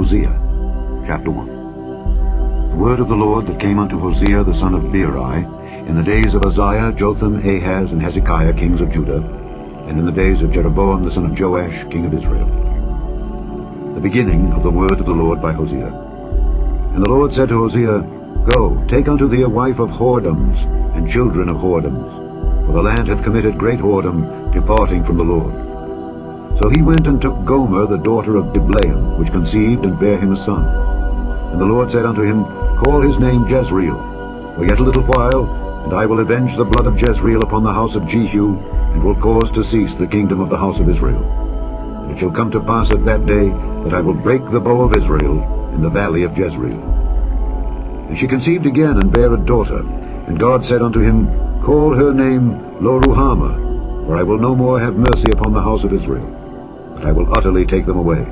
Hosea, chapter 1. The word of the Lord that came unto Hosea the son of Beeri in the days of Uzziah, Jotham, Ahaz, and Hezekiah, kings of Judah, and in the days of Jeroboam the son of Joash, king of Israel. The beginning of the word of the Lord by Hosea. And the Lord said to Hosea, Go, take unto thee a wife of whoredoms, and children of whoredoms, for the land hath committed great whoredom, departing from the Lord. So he went and took Gomer, the daughter of Diblaim, which conceived and bare him a son. And the Lord said unto him, Call his name Jezreel, for yet a little while, and I will avenge the blood of Jezreel upon the house of Jehu, and will cause to cease the kingdom of the house of Israel. And it shall come to pass at that day, that I will break the bow of Israel in the valley of Jezreel. And she conceived again, and bare a daughter. And God said unto him, Call her name Loruhamah, for I will no more have mercy upon the house of Israel, but I will utterly take them away.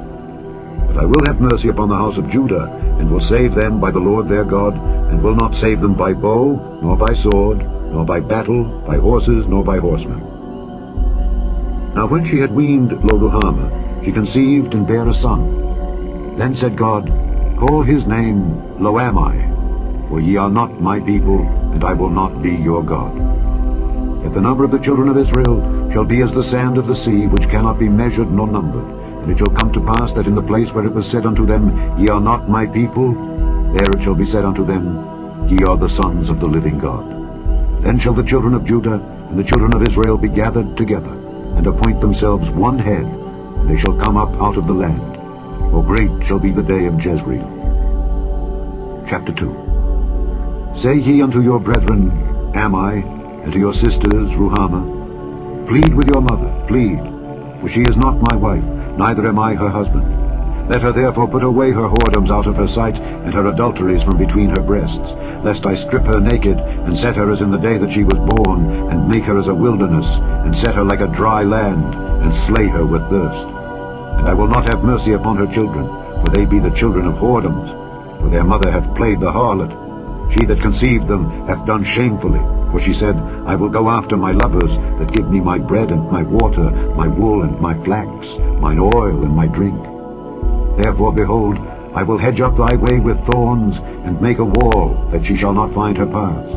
But I will have mercy upon the house of Judah, and will save them by the Lord their God, and will not save them by bow, nor by sword, nor by battle, by horses, nor by horsemen. Now when she had weaned Loruhamah, she conceived and bare a son. Then said God, Call his name Loammi, for ye are not my people, and I will not be your God. Yet the number of the children of Israel shall be as the sand of the sea, which cannot be measured nor numbered. And it shall come to pass that in the place where it was said unto them, Ye are not my people, there it shall be said unto them, Ye are the sons of the living God. Then shall the children of Judah and the children of Israel be gathered together, and appoint themselves one head, and they shall come up out of the land. For great shall be the day of Jezreel. Chapter 2. Say ye unto your brethren, Ammi, and to your sisters, Ruhamah, Plead with your mother, plead, for she is not my wife, neither am I her husband. Let her therefore put away her whoredoms out of her sight, and her adulteries from between her breasts, lest I strip her naked, and set her as in the day that she was born, and make her as a wilderness, and set her like a dry land, and slay her with thirst. And I will not have mercy upon her children, for they be the children of whoredoms, for their mother hath played the harlot. She that conceived them hath done shamefully, for she said, I will go after my lovers, that give me my bread and my water, my wool and my flax, mine oil and my drink. Therefore, behold, I will hedge up thy way with thorns, and make a wall, that she shall not find her paths.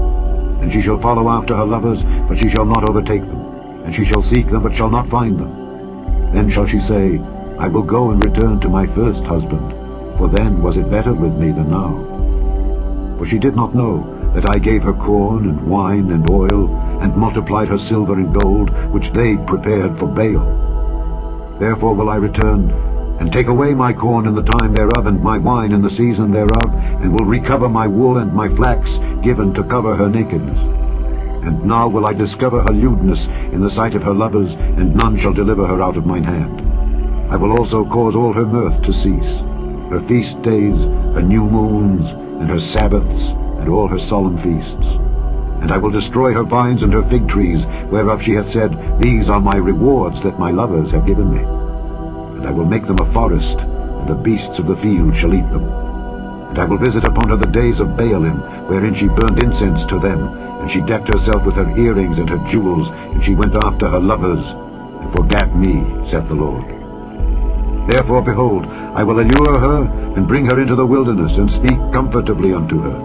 And she shall follow after her lovers, but she shall not overtake them. And she shall seek them, but shall not find them. Then shall she say, I will go and return to my first husband, for then was it better with me than now. For she did not know that I gave her corn and wine and oil, and multiplied her silver and gold, which they prepared for Baal. Therefore will I return, and take away my corn in the time thereof, and my wine in the season thereof, and will recover my wool and my flax, given to cover her nakedness. And now will I discover her lewdness in the sight of her lovers, and none shall deliver her out of mine hand. I will also cause all her mirth to cease, her feast days, her new moons, and her Sabbaths, and all her solemn feasts. And I will destroy her vines and her fig trees, whereof she hath said, These are my rewards that my lovers have given me. And I will make them a forest, and the beasts of the field shall eat them. And I will visit upon her the days of Baalim, wherein she burned incense to them, and she decked herself with her earrings and her jewels, and she went after her lovers, and forgat me, saith the Lord. Therefore, behold, I will allure her, and bring her into the wilderness, and speak comfortably unto her.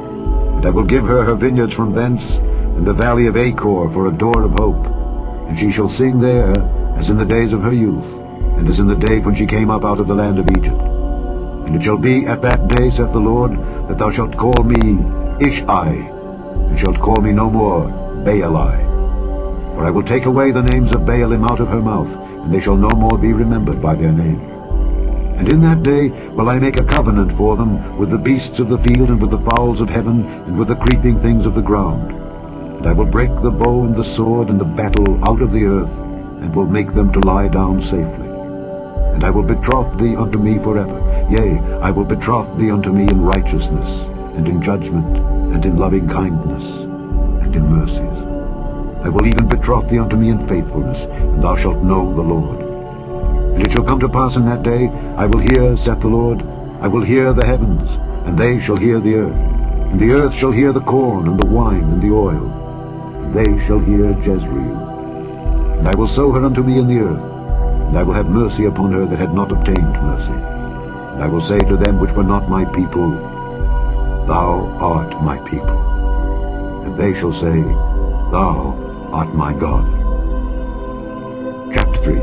And I will give her her vineyards from thence, and the valley of Achor for a door of hope. And she shall sing there, as in the days of her youth, and as in the day when she came up out of the land of Egypt. And it shall be at that day, saith the Lord, that thou shalt call me Ishi, and shalt call me no more Baali. For I will take away the names of Baalim out of her mouth, and they shall no more be remembered by their name. And in that day will I make a covenant for them with the beasts of the field, and with the fowls of heaven, and with the creeping things of the ground. And I will break the bow and the sword and the battle out of the earth, and will make them to lie down safely. And I will betroth thee unto me forever. Yea, I will betroth thee unto me in righteousness, and in judgment, and in loving kindness, and in mercies. I will even betroth thee unto me in faithfulness, and thou shalt know the Lord. And it shall come to pass in that day, I will hear, saith the Lord, I will hear the heavens, and they shall hear the earth. And the earth shall hear the corn, and the wine, and the oil. And they shall hear Jezreel. And I will sow her unto me in the earth, and I will have mercy upon her that had not obtained mercy. And I will say to them which were not my people, Thou art my people. And they shall say, Thou art my God. Chapter 3.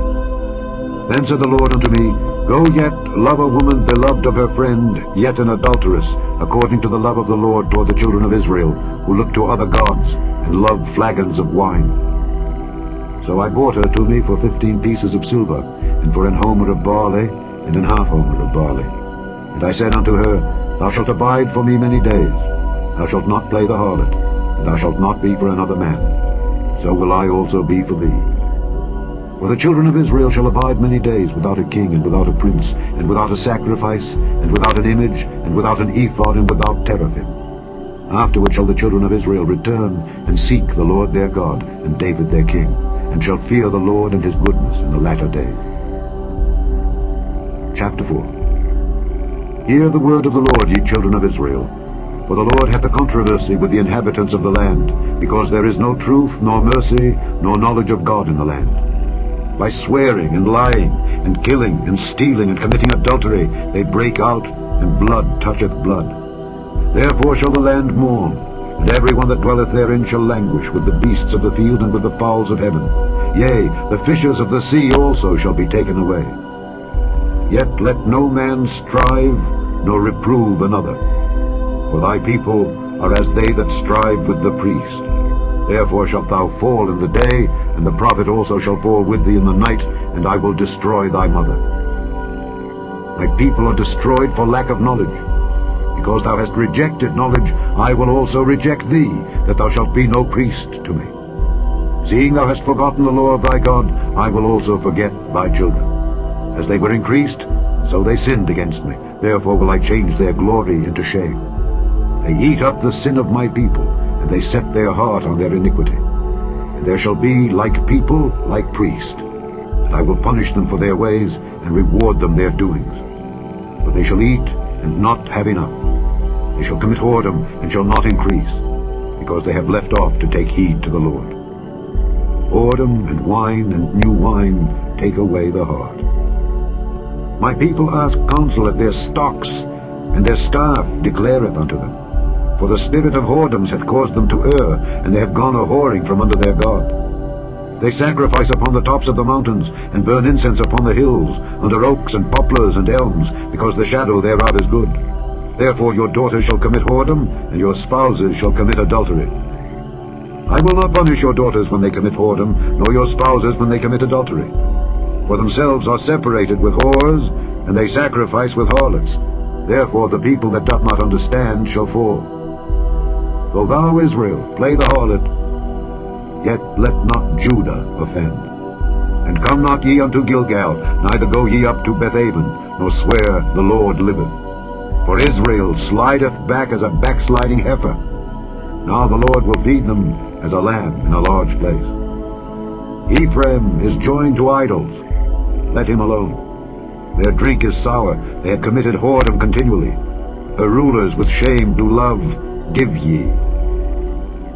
Then said the Lord unto me, Go yet, love a woman beloved of her friend, yet an adulteress, according to the love of the Lord toward the children of Israel, who look to other gods, and love flagons of wine. So I bought her to me for 15 pieces of silver, and for an homer of barley, and an half homer of barley. And I said unto her, Thou shalt abide for me many days. Thou shalt not play the harlot, and thou shalt not be for another man. So will I also be for thee. For the children of Israel shall abide many days without a king, and without a prince, and without a sacrifice, and without an image, and without an ephod, and without teraphim. Afterward shall the children of Israel return, and seek the Lord their God, and David their king, and shall fear the Lord and his goodness in the latter days. Chapter 4. Hear the word of the Lord, ye children of Israel. For the Lord hath a controversy with the inhabitants of the land, because there is no truth, nor mercy, nor knowledge of God in the land. By swearing, and lying, and killing, and stealing, and committing adultery, they break out, and blood toucheth blood. Therefore shall the land mourn, and every one that dwelleth therein shall languish with the beasts of the field, and with the fowls of heaven. Yea, the fishes of the sea also shall be taken away. Yet let no man strive, nor reprove another. For thy people are as they that strive with the priest. Therefore shalt thou fall in the day, and the prophet also shall fall with thee in the night, and I will destroy thy mother. Thy people are destroyed for lack of knowledge. Because thou hast rejected knowledge, I will also reject thee, that thou shalt be no priest to me. Seeing thou hast forgotten the law of thy God, I will also forget thy children. As they were increased, so they sinned against me. Therefore will I change their glory into shame. They eat up the sin of my people, and they set their heart on their iniquity. And there shall be like people, like priest. And I will punish them for their ways, and reward them their doings. For they shall eat, and not have enough. They shall commit whoredom, and shall not increase, because they have left off to take heed to the Lord. Whoredom, and wine, and new wine, take away the heart. My people ask counsel at their stocks, and their staff declareth unto them. For the spirit of whoredoms hath caused them to err, and they have gone a-whoring from under their God. They sacrifice upon the tops of the mountains, and burn incense upon the hills, under oaks and poplars and elms, because the shadow thereof is good. Therefore your daughters shall commit whoredom, and your spouses shall commit adultery. I will not punish your daughters when they commit whoredom, nor your spouses when they commit adultery. For themselves are separated with whores, and they sacrifice with harlots. Therefore the people that doth not understand shall fall. Though thou, Israel, play the harlot, yet let not Judah offend. And come not ye unto Gilgal, neither go ye up to Bethaven, nor swear, The Lord liveth. For Israel slideth back as a backsliding heifer. Now the Lord will feed them as a lamb in a large place. Ephraim is joined to idols. Let him alone. Their drink is sour. They have committed whoredom continually. Her rulers with shame do love, give ye.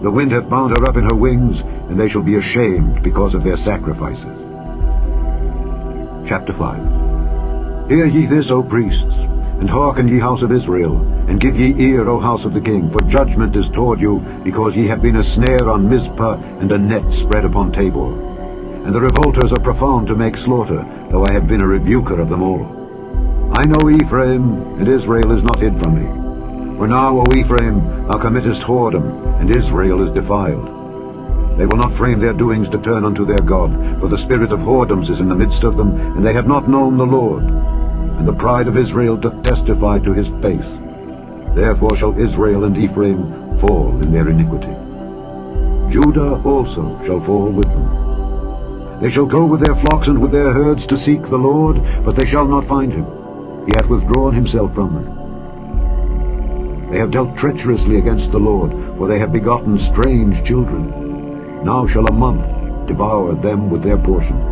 The wind hath bound her up in her wings, and they shall be ashamed because of their sacrifices. Chapter 5. Hear ye this, O priests, and hearken ye house of Israel, and give ye ear, O house of the king, for judgment is toward you, because ye have been a snare on Mizpah, and a net spread upon Tabor. And the revolters are profound to make slaughter, though I have been a rebuker of them all. I know Ephraim, and Israel is not hid from me. For now, O Ephraim, thou committest whoredom, and Israel is defiled. They will not frame their doings to turn unto their God, for the spirit of whoredoms is in the midst of them, and they have not known the Lord. And the pride of Israel doth testify to his face. Therefore shall Israel and Ephraim fall in their iniquity. Judah also shall fall with them. They shall go with their flocks and with their herds to seek the Lord, but they shall not find him. He hath withdrawn himself from them. They have dealt treacherously against the Lord, for they have begotten strange children. Now shall a month devour them with their portions.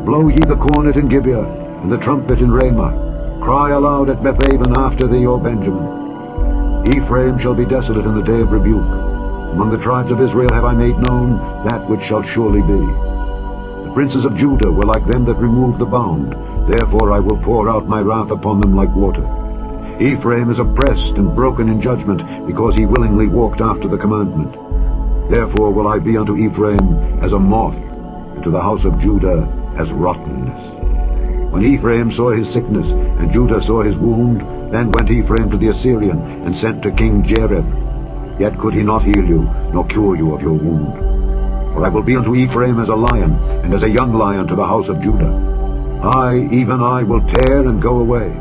Blow ye the cornet in Gibeah, and the trumpet in Ramah. Cry aloud at Bethaven after thee, O Benjamin. Ephraim shall be desolate in the day of rebuke. Among the tribes of Israel have I made known that which shall surely be. The princes of Judah were like them that remove the bound, Therefore I will pour out my wrath upon them like water. Ephraim is oppressed and broken in judgment, because he willingly walked after the commandment. Therefore will I be unto Ephraim as a moth, and to the house of Judah as rottenness. When Ephraim saw his sickness, and Judah saw his wound, then went Ephraim to the Assyrian, and sent to King Jareb. Yet could he not heal you, nor cure you of your wound. For I will be unto Ephraim as a lion, and as a young lion to the house of Judah. I, even I, will tear and go away.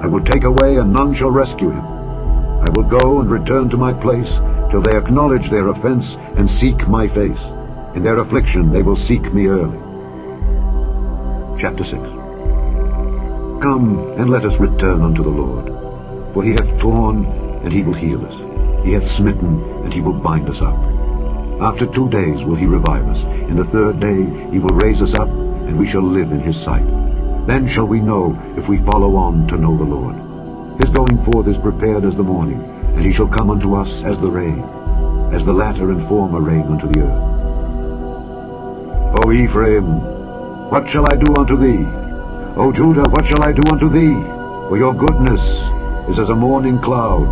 I will take away, and none shall rescue him. I will go and return to my place, till they acknowledge their offense, and seek my face. In their affliction they will seek me early. Chapter 6. Come, and let us return unto the Lord. For he hath torn, and he will heal us. He hath smitten, and he will bind us up. After 2 days will he revive us. In the 3rd day he will raise us up, and we shall live in his sight. Then shall we know, if we follow on to know the Lord. His going forth is prepared as the morning, and he shall come unto us as the rain, as the latter and former rain unto the earth. O Ephraim, what shall I do unto thee? O Judah, what shall I do unto thee? For your goodness is as a morning cloud,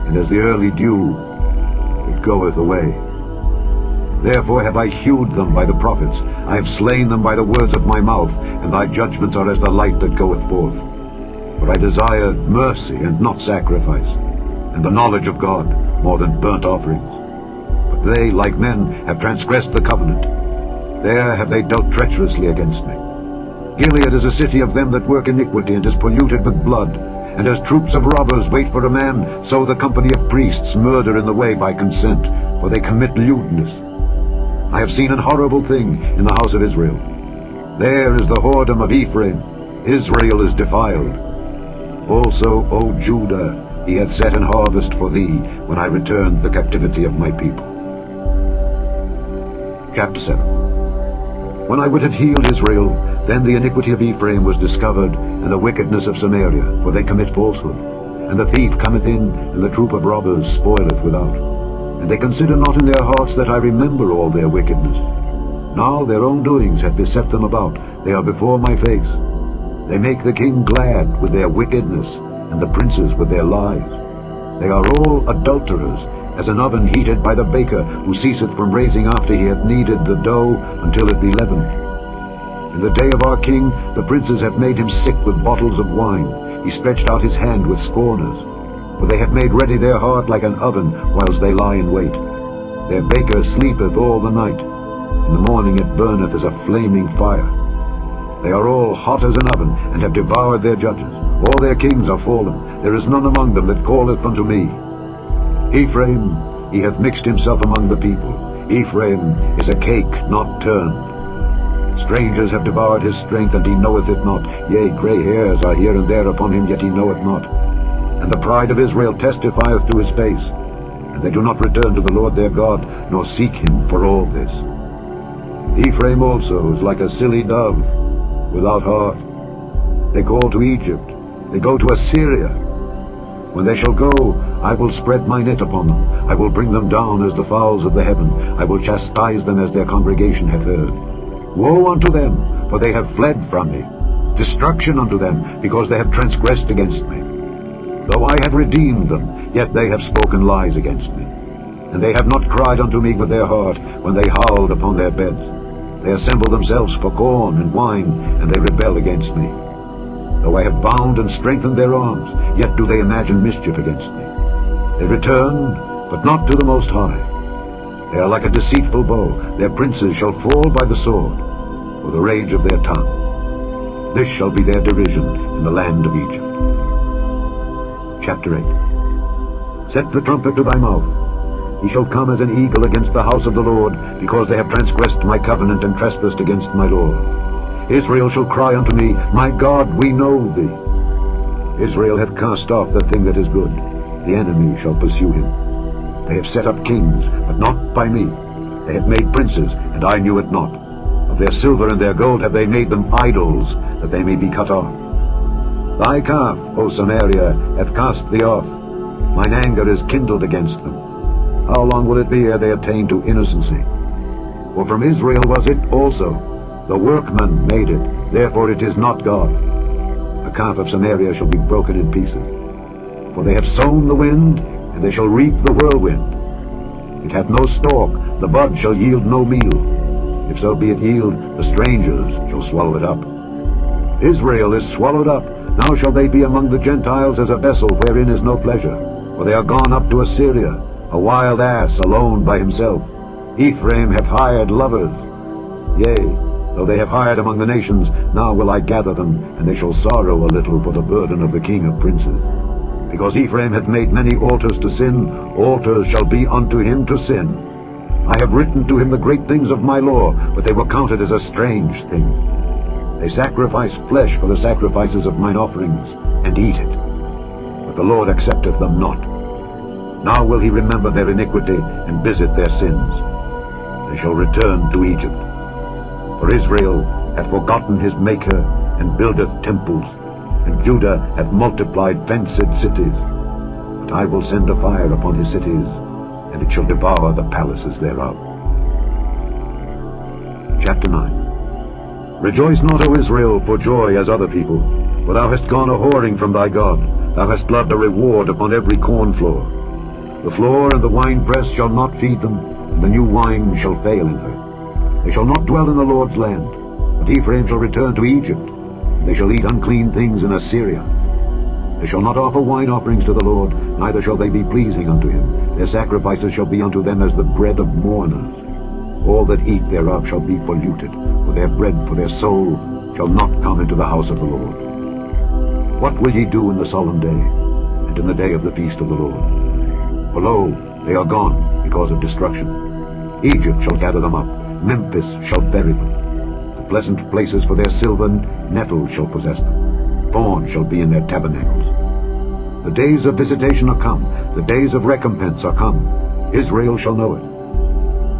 and as the early dew, it goeth away. Therefore have I hewed them by the prophets, I have slain them by the words of my mouth, and thy judgments are as the light that goeth forth. For I desired mercy and not sacrifice, and the knowledge of God more than burnt offerings. But they, like men, have transgressed the covenant. There have they dealt treacherously against me. Gilead is a city of them that work iniquity, and is polluted with blood. And as troops of robbers wait for a man, so the company of priests murder in the way by consent, for they commit lewdness. I have seen an horrible thing in the house of Israel. There is the whoredom of Ephraim. Israel is defiled. Also, O Judah, he hath set an harvest for thee, when I returned the captivity of my people. Chapter 7. When I would have healed Israel, then the iniquity of Ephraim was discovered, and the wickedness of Samaria, for they commit falsehood. And the thief cometh in, and the troop of robbers spoileth without. And they consider not in their hearts that I remember all their wickedness. Now their own doings have beset them about. They are before my face. They make the king glad with their wickedness, and the princes with their lies. They are all adulterers, as an oven heated by the baker, who ceaseth from raising after he hath kneaded the dough until it be leavened. In the day of our king, the princes have made him sick with bottles of wine. He stretched out his hand with scorners. For they have made ready their heart like an oven, whilst they lie in wait. Their baker sleepeth all the night. In the morning it burneth as a flaming fire. They are all hot as an oven, and have devoured their judges. All their kings are fallen. There is none among them that calleth unto me. Ephraim, he hath mixed himself among the people. Ephraim is a cake not turned. Strangers have devoured his strength, and he knoweth it not. Yea, grey hairs are here and there upon him, yet he knoweth not. And the pride of Israel testifieth to his face. And they do not return to the Lord their God, nor seek him for all this. Ephraim also is like a silly dove, without heart. They call to Egypt, they go to Assyria. When they shall go, I will spread my net upon them. I will bring them down as the fowls of the heaven. I will chastise them as their congregation hath heard. Woe unto them, for they have fled from me. Destruction unto them, because they have transgressed against me. Though I have redeemed them, yet they have spoken lies against me. And they have not cried unto me with their heart, when they howled upon their beds. They assemble themselves for corn and wine, and they rebel against me. Though I have bound and strengthened their arms, yet do they imagine mischief against me. They return, but not to the Most High. They are like a deceitful bow. Their princes shall fall by the sword, for the rage of their tongue. This shall be their derision in the land of Egypt. Chapter 8. Set the trumpet to thy mouth. He shall come as an eagle against the house of the Lord, because they have transgressed my covenant and trespassed against my Lord. Israel shall cry unto me, My God, we know thee. Israel hath cast off the thing that is good. The enemy shall pursue him. They have set up kings, but not by me. They have made princes, and I knew it not. Of their silver and their gold have they made them idols, that they may be cut off. Thy calf, O Samaria, hath cast thee off. Mine anger is kindled against them. How long will it be ere they attain to innocency? For from Israel was it also. The workman made it, therefore it is not God. The calf of Samaria shall be broken in pieces. For they have sown the wind, and they shall reap the whirlwind. It hath no stalk, the bud shall yield no meal. If so be it yield, the strangers shall swallow it up. Israel is swallowed up. Now shall they be among the Gentiles as a vessel wherein is no pleasure. For they are gone up to Assyria, a wild ass alone by himself. Ephraim hath hired lovers. Yea, though they have hired among the nations, now will I gather them, and they shall sorrow a little for the burden of the king of princes. Because Ephraim hath made many altars to sin, altars shall be unto him to sin. I have written to him the great things of my law, but they were counted as a strange thing. They sacrifice flesh for the sacrifices of mine offerings, and eat it. But the Lord accepteth them not. Now will he remember their iniquity, and visit their sins. They shall return to Egypt. For Israel hath forgotten his Maker, and buildeth temples, and Judah hath multiplied fenced cities. But I will send a fire upon his cities, and it shall devour the palaces thereof. Chapter 9. Rejoice not, O Israel, for joy as other people, for thou hast gone a-whoring from thy God. Thou hast loved a reward upon every corn floor. The floor and the winepress shall not feed them, and the new wine shall fail in her. They shall not dwell in the Lord's land, but Ephraim shall return to Egypt. They shall eat unclean things in Assyria. They shall not offer wine offerings to the Lord, neither shall they be pleasing unto him. Their sacrifices shall be unto them as the bread of mourners. All that eat thereof shall be polluted, for their bread for their soul shall not come into the house of the Lord. What will ye do in the solemn day, and in the day of the feast of the Lord? For lo, they are gone because of destruction. Egypt shall gather them up, Memphis shall bury them. The pleasant places for their silver, nettles shall possess them. Thorns shall be in their tabernacles. The days of visitation are come, the days of recompense are come. Israel shall know it.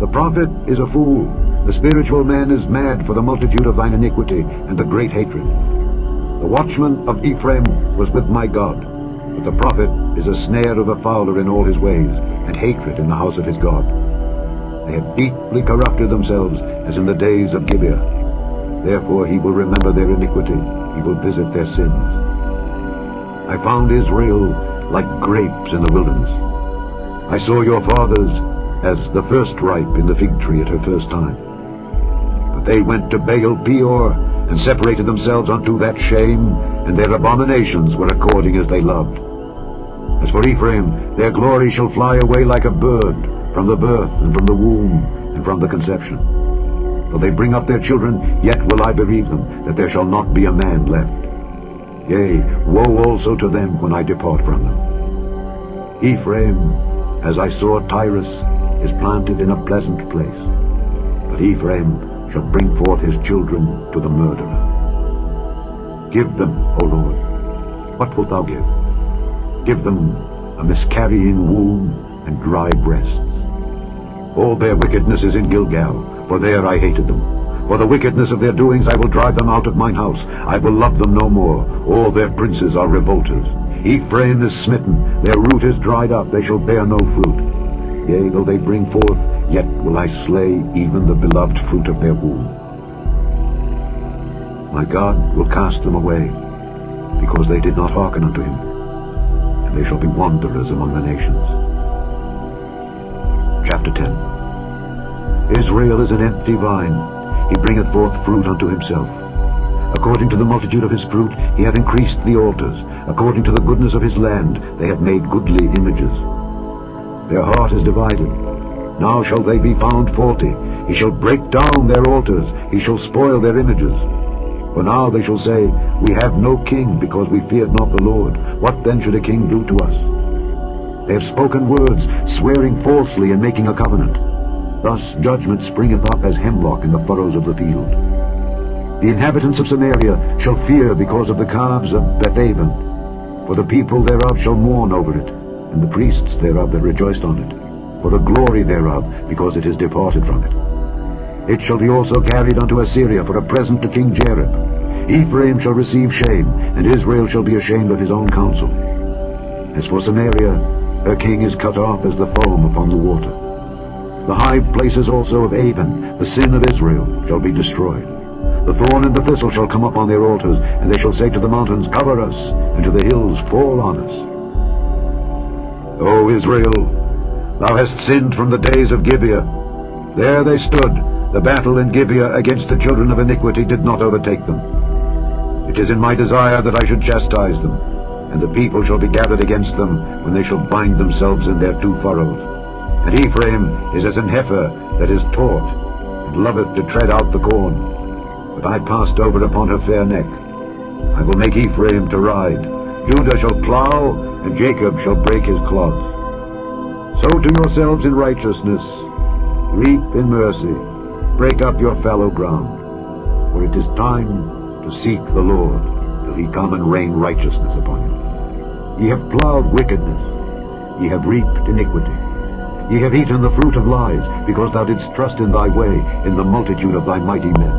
The prophet is a fool, the spiritual man is mad for the multitude of thine iniquity and the great hatred. The watchman of Ephraim was with my God, but the prophet is a snare of the fowler in all his ways, and hatred in the house of his God. They have deeply corrupted themselves, as in the days of Gibeah. Therefore he will remember their iniquity, he will visit their sins. I found Israel like grapes in the wilderness. I saw your fathers as the first ripe in the fig tree at her first time. But they went to Baal Peor, and separated themselves unto that shame, and their abominations were according as they loved. As for Ephraim, their glory shall fly away like a bird, from the birth, and from the womb, and from the conception. For they bring up their children, yet will I bereave them, that there shall not be a man left. Yea, woe also to them when I depart from them. Ephraim, as I saw Tyrus, is planted in a pleasant place, but Ephraim shall bring forth his children to the murderer. Give them, O Lord, what wilt thou give? Give them a miscarrying womb and dry breasts. All their wickedness is in Gilgal, for there I hated them. For the wickedness of their doings I will drive them out of mine house. I will love them no more. All their princes are revolters. Ephraim is smitten, their root is dried up, they shall bear no fruit. Yea, though they bring forth, yet will I slay even the beloved fruit of their womb. My God will cast them away, because they did not hearken unto him, and they shall be wanderers among the nations. Chapter 10. Israel is an empty vine, he bringeth forth fruit unto himself. According to the multitude of his fruit he hath increased the altars, according to the goodness of his land they have made goodly images. Their heart is divided. Now shall they be found faulty. He shall break down their altars. He shall spoil their images. For now they shall say, We have no king, because we feared not the Lord. What then should a king do to us? They have spoken words, swearing falsely and making a covenant. Thus judgment springeth up as hemlock in the furrows of the field. The inhabitants of Samaria shall fear because of the calves of Bethaven. For the people thereof shall mourn over it, and the priests thereof that rejoiced on it, for the glory thereof, because it is departed from it. It shall be also carried unto Assyria for a present to King Jareb. Ephraim shall receive shame, and Israel shall be ashamed of his own counsel. As for Samaria, her king is cut off as the foam upon the water. The high places also of Avon, the sin of Israel, shall be destroyed. The thorn and the thistle shall come up on their altars, and they shall say to the mountains, Cover us, and to the hills, Fall on us. O Israel, thou hast sinned from the days of Gibeah. There they stood. The battle in Gibeah against the children of iniquity did not overtake them. It is in my desire that I should chastise them, and the people shall be gathered against them when they shall bind themselves in their two furrows. And Ephraim is as an heifer that is taught, and loveth to tread out the corn. But I passed over upon her fair neck. I will make Ephraim to ride. Judah shall plow, and Jacob shall break his clods. Sow to yourselves in righteousness, reap in mercy, break up your fallow ground. For it is time to seek the Lord, till he come and rain righteousness upon you. Ye have plowed wickedness, ye have reaped iniquity. Ye have eaten the fruit of lies, because thou didst trust in thy way, in the multitude of thy mighty men.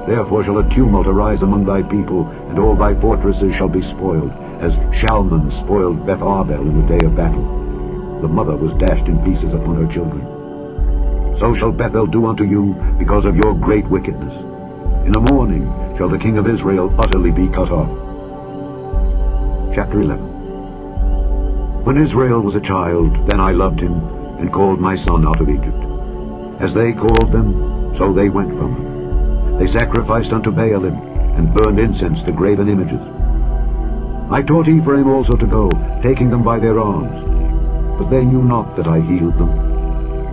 Therefore shall a tumult arise among thy people, and all thy fortresses shall be spoiled, as Shalman spoiled Beth Arbel in the day of battle. The mother was dashed in pieces upon her children. So shall Bethel do unto you, because of your great wickedness. In the morning shall the king of Israel utterly be cut off. Chapter 11. When Israel was a child, then I loved him, and called my son out of Egypt. As they called them, so they went from them. They sacrificed unto Baalim, and burned incense to graven images. I taught Ephraim also to go, taking them by their arms. But they knew not that I healed them.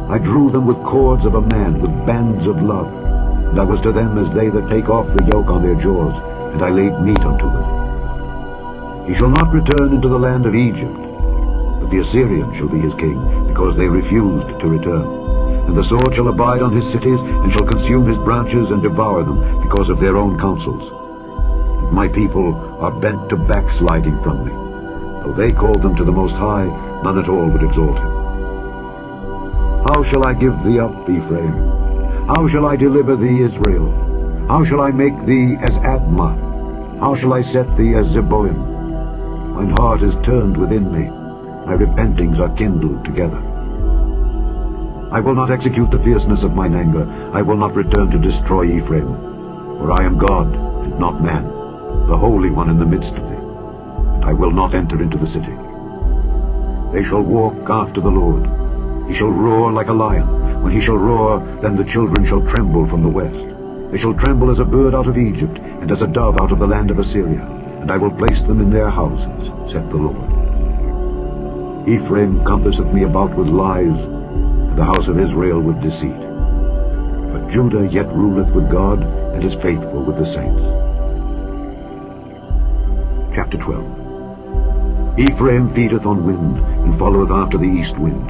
I drew them with cords of a man, with bands of love. And I was to them as they that take off the yoke on their jaws, and I laid meat unto them. He shall not return into the land of Egypt, but the Assyrian shall be his king, because they refused to return. And the sword shall abide on his cities, and shall consume his branches, and devour them, because of their own counsels. And my people are bent to backsliding from me. Though they called them to the Most High, none at all would exalt him. How shall I give thee up, Ephraim? How shall I deliver thee, Israel? How shall I make thee as Admah? How shall I set thee as Zeboim? Mine heart is turned within me, my repentings are kindled together. I will not execute the fierceness of mine anger. I will not return to destroy Ephraim. For I am God, and not man, the Holy One in the midst of thee. And I will not enter into the city. They shall walk after the Lord. He shall roar like a lion. When he shall roar, then the children shall tremble from the west. They shall tremble as a bird out of Egypt, and as a dove out of the land of Assyria. And I will place them in their houses, saith the Lord. Ephraim compasseth me about with lies, the house of Israel with deceit. But Judah yet ruleth with God, and is faithful with the saints. Chapter 12. Ephraim feedeth on wind, and followeth after the east wind.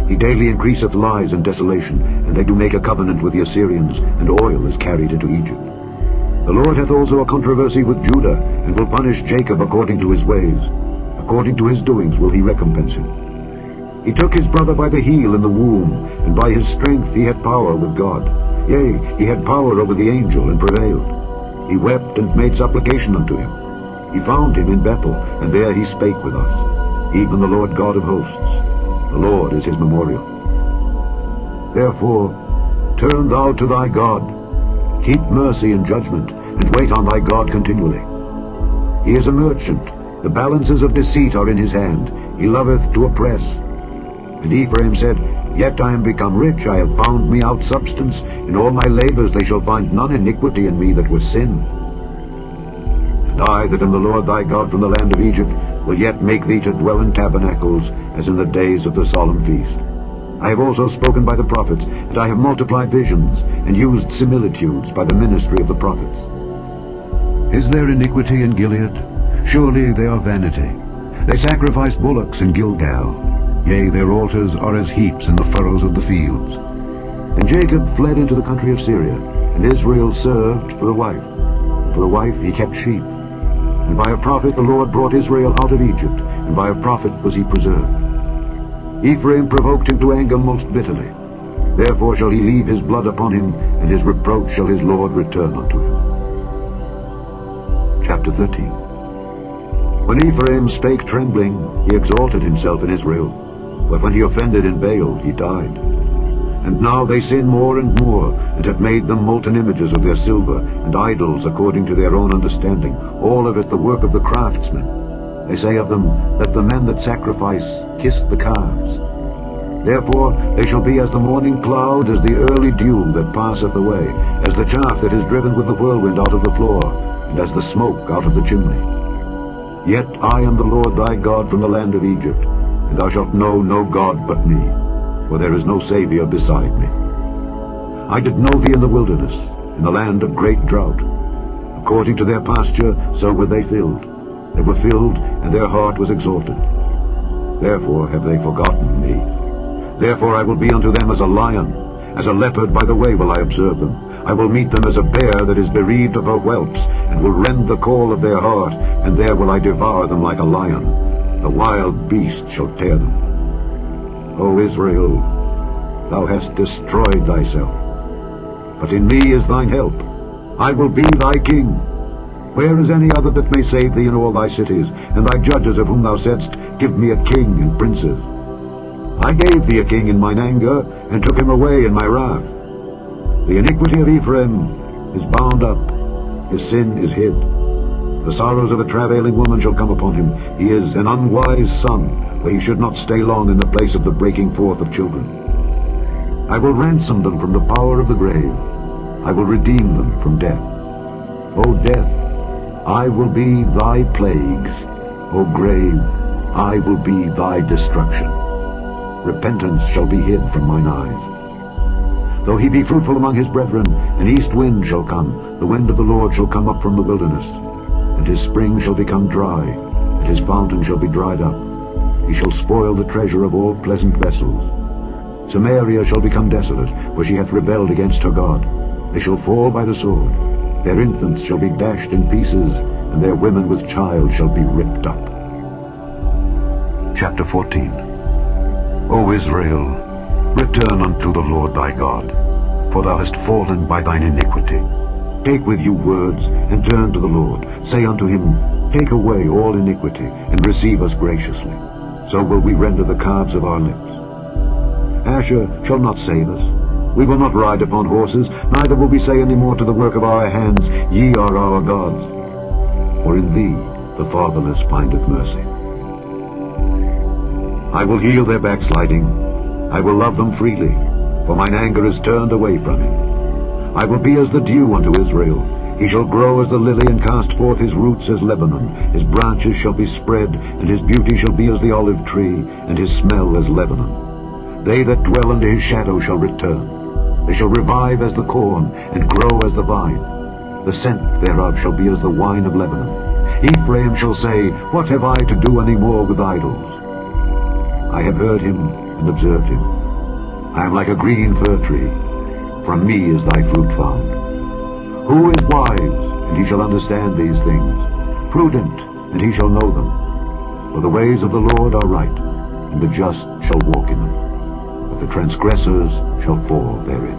He daily increaseth lies and desolation, and they do make a covenant with the Assyrians, and oil is carried into Egypt. The Lord hath also a controversy with Judah, and will punish Jacob according to his ways. According to his doings will he recompense him. He took his brother by the heel in the womb, and by his strength he had power with God. Yea, he had power over the angel, and prevailed. He wept and made supplication unto him. He found him in Bethel, and there he spake with us, even the Lord God of hosts. The Lord is his memorial. Therefore, turn thou to thy God. Keep mercy and judgment, and wait on thy God continually. He is a merchant. The balances of deceit are in his hand. He loveth to oppress. And Ephraim said, Yet I am become rich, I have found me out substance. In all my labors they shall find none iniquity in me that was sin. And I that am the Lord thy God from the land of Egypt will yet make thee to dwell in tabernacles, as in the days of the solemn feast. I have also spoken by the prophets, and I have multiplied visions, and used similitudes by the ministry of the prophets. Is there iniquity in Gilead? Surely they are vanity. They sacrifice bullocks in Gilgal. Yea, their altars are as heaps in the furrows of the fields. And Jacob fled into the country of Syria, and Israel served for a wife. For a wife he kept sheep. And by a prophet the Lord brought Israel out of Egypt, and by a prophet was he preserved. Ephraim provoked him to anger most bitterly. Therefore shall he leave his blood upon him, and his reproach shall his Lord return unto him. Chapter 13. When Ephraim spake trembling, he exalted himself in Israel. But when he offended in Baal, he died. And now they sin more and more, and have made them molten images of their silver, and idols according to their own understanding, all of it the work of the craftsmen. They say of them, that the men that sacrifice kiss the calves. Therefore they shall be as the morning cloud, as the early dew that passeth away, as the chaff that is driven with the whirlwind out of the floor, and as the smoke out of the chimney. Yet I am the Lord thy God from the land of Egypt, and thou shalt know no God but me, for there is no Saviour beside me. I did know thee in the wilderness, in the land of great drought. According to their pasture, so were they filled. They were filled, and their heart was exalted. Therefore have they forgotten me. Therefore I will be unto them as a lion, as a leopard by the way will I observe them. I will meet them as a bear that is bereaved of her whelps, and will rend the caul of their heart, and there will I devour them like a lion. The wild beast shall tear them. O Israel, thou hast destroyed thyself. But in me is thine help. I will be thy king. Where is any other that may save thee in all thy cities, and thy judges of whom thou saidst, Give me a king and princes? I gave thee a king in mine anger, and took him away in my wrath. The iniquity of Ephraim is bound up, his sin is hid. The sorrows of a travailing woman shall come upon him. He is an unwise son, for he should not stay long in the place of the breaking forth of children. I will ransom them from the power of the grave. I will redeem them from death. O death, I will be thy plagues. O grave, I will be thy destruction. Repentance shall be hid from mine eyes. Though he be fruitful among his brethren, an east wind shall come, the wind of the Lord shall come up from the wilderness, and his spring shall become dry, and his fountain shall be dried up. He shall spoil the treasure of all pleasant vessels. Samaria shall become desolate, for she hath rebelled against her God. They shall fall by the sword. Their infants shall be dashed in pieces, and their women with child shall be ripped up. Chapter 14. O Israel, return unto the Lord thy God, for thou hast fallen by thine iniquity. Take with you words, and turn to the Lord. Say unto him, Take away all iniquity, and receive us graciously. So will we render the calves of our lips. Asher shall not save us. We will not ride upon horses, neither will we say any more to the work of our hands, Ye are our gods. For in thee the fatherless findeth mercy. I will heal their backsliding. I will love them freely, for mine anger is turned away from him. I will be as the dew unto Israel. He shall grow as the lily, and cast forth his roots as Lebanon. His branches shall be spread, and his beauty shall be as the olive tree, and his smell as Lebanon. They that dwell under his shadow shall return. They shall revive as the corn, and grow as the vine. The scent thereof shall be as the wine of Lebanon. Ephraim shall say, What have I to do any more with idols? I have heard him and observed him. I am like a green fir tree. From me is thy fruit found. Who is wise, and he shall understand these things? Prudent, and he shall know them. For the ways of the Lord are right, and the just shall walk in them, but the transgressors shall fall therein.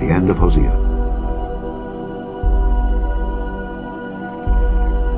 The end of Hosea.